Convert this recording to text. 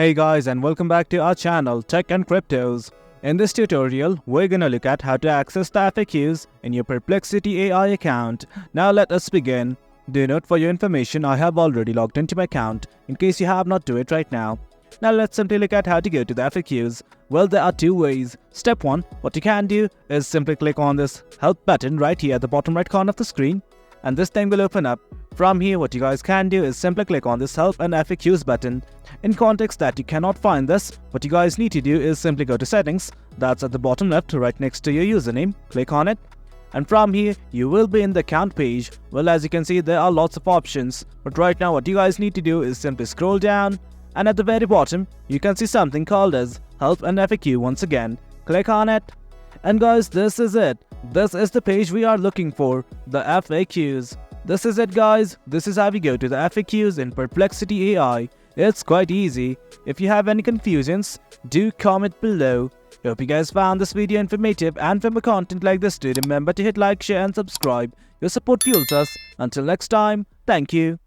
Hey guys, and welcome back to our channel Tech and Cryptos. In this tutorial, we're gonna look at how to access the FAQs in your Perplexity AI account. Now let us begin. Do note, for your information, I have already logged into my account in case you have not do it right now. Now let's simply look at how to go to the FAQs. Well, there are two ways. Step 1, what you can do is simply click on this help button right here at the bottom right corner of the screen, and this thing will open up. From here, what you guys can do is simply click on this help and FAQs button. In context that you cannot find this, what you guys need to do is simply go to settings, that's at the bottom left right next to your username, click on it, and from here you will be in the account page. Well, as you can see, there are lots of options, but right now what you guys need to do is simply scroll down, and at the very bottom you can see something called as help and FAQ. Once again, click on it, and guys, this is it. This is the page we are looking for, the FAQs. This is it guys, this is how we go to the FAQs in Perplexity AI. It's quite easy. If you have any confusions, do comment below. Hope you guys found this video informative, and for more content like this, do remember to hit like, share and subscribe. Your support fuels us. Until next time, thank you.